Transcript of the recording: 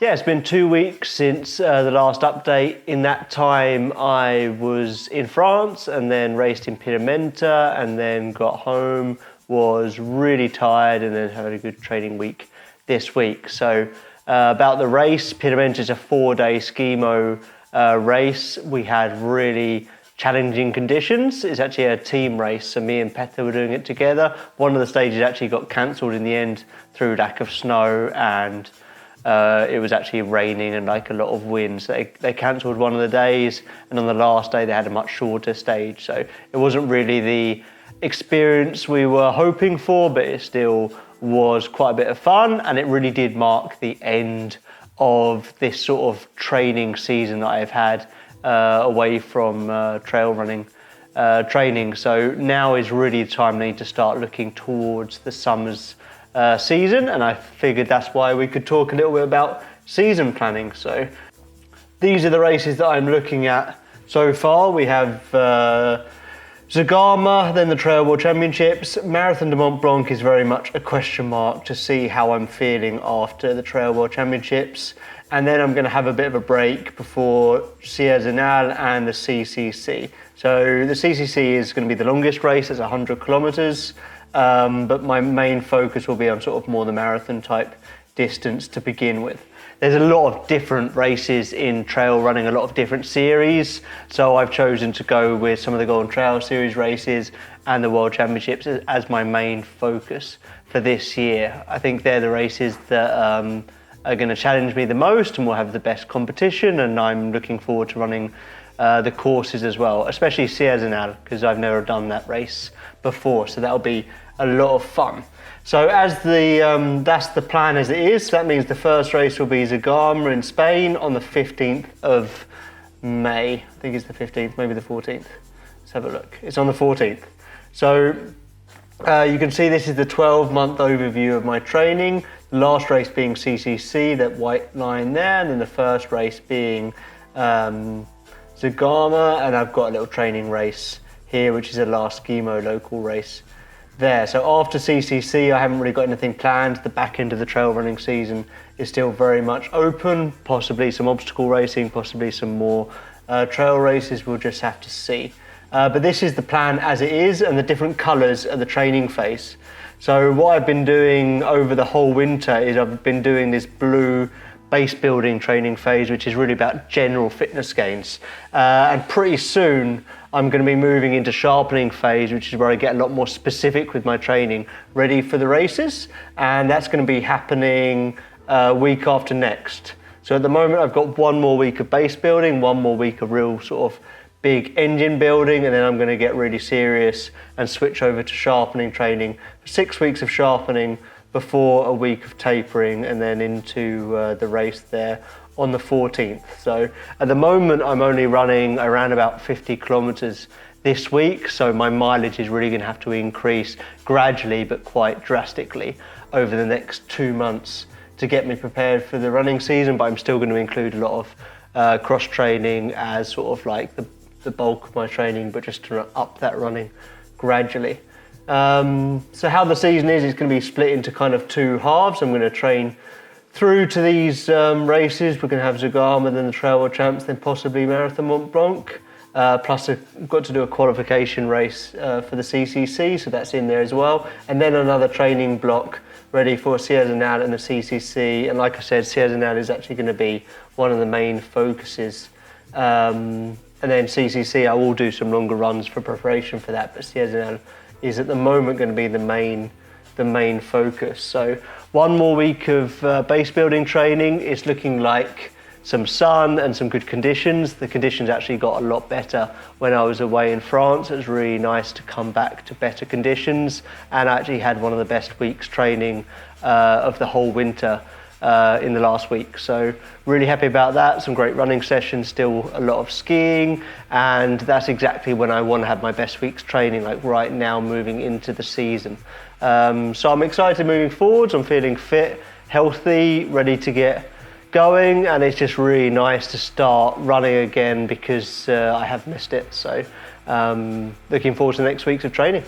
Yeah, it's been 2 weeks since the last update. In that time, I was in France and then raced in Piemonte and then got home, was really tired and then had a good training week this week. So about the race, Piemonte is a 4-day skimo race. We had really challenging conditions. It's actually a team race, so me and Petter were doing it together. One of the stages actually got cancelled in the end through lack of snow, and it was actually raining and like a lot of wind. So they cancelled one of the days, and on the last day they had a much shorter stage. So it wasn't really the experience we were hoping for, but it still was quite a bit of fun, and it really did mark the end of this sort of training season that I've had away from trail running training. So now is really the time I need to start looking towards the summer's season, and I figured that's why we could talk a little bit about season planning. So these are the races that I'm looking at so far. We have Zagama, then the Trail World Championships. Marathon de Mont Blanc is very much a question mark to see how I'm feeling after the Trail World Championships. And then I'm going to have a bit of a break before Sierre-Zinal and the CCC. So the CCC is going to be the longest race, it's 100 kilometers. But my main focus will be on sort of more the marathon type distance to begin with. There's a lot of different races in trail running, a lot of different series. So I've chosen to go with some of the Golden Trail Series races and the World Championships as my main focus for this year. I think they're the races that are going to challenge me the most and will have the best competition, and I'm looking forward to running the courses as well, especially Sierre-Zinal, because I've never done that race before, so that'll be a lot of fun. So as that's the plan as it is. So that means the first race will be Zagama in Spain on the 15th of May. I think it's the 15th, maybe the 14th. Let's have a look. It's on the 14th. So you can see this is the 12-month overview of my training. The last race being CCC, that white line there, and then the first race being Zagama, and I've got a little training race here, which is a last skimo local race there. So after CCC, I haven't really got anything planned. The back end of the trail running season is still very much open, possibly some obstacle racing, possibly some more trail races, we'll just have to see. But this is the plan as it is, and the different colours are the training phase. So what I've been doing over the whole winter is I've been doing this blue base building training phase, which is really about general fitness gains. And pretty soon I'm going to be moving into sharpening phase, which is where I get a lot more specific with my training, ready for the races. And that's going to be happening week after next. So at the moment I've got 1 more week of base building, 1 more week of real sort of big engine building, and then I'm going to get really serious and switch over to sharpening training. 6 weeks of sharpening before a week of tapering, and then into the race there on the 14th. So at the moment I'm only running around about 50 kilometers this week, so my mileage is really going to have to increase gradually but quite drastically over the next 2 months to get me prepared for the running season. But I'm still going to include a lot of cross training as sort of like the bulk of my training, but just to up that running gradually. So how the season is going to be split into kind of 2 halves. I'm going to train through to these races. We're going to have Zagama, then the Trail World Champs, then possibly Marathon Mont Blanc. Plus I've got to do a qualification race for the CCC, so that's in there as well. And then another training block ready for Sierre-Zinal and the CCC. And like I said, Sierre-Zinal is actually going to be one of the main focuses. And then CCC, I will do some longer runs for preparation for that, but Sierre-Zinal is at the moment going to be the main focus. So 1 more week of base building training. It's looking like some sun and some good conditions. The conditions actually got a lot better when I was away in France. It was really nice to come back to better conditions, and I actually had one of the best weeks training of the whole winter in the last week. So really happy about that. Some great running sessions, still a lot of skiing, and that's exactly when I want to have my best week's training, like right now moving into the season. So I'm excited moving forwards. I'm feeling fit, healthy, ready to get going, and it's just really nice to start running again because I have missed it. So looking forward to the next weeks of training.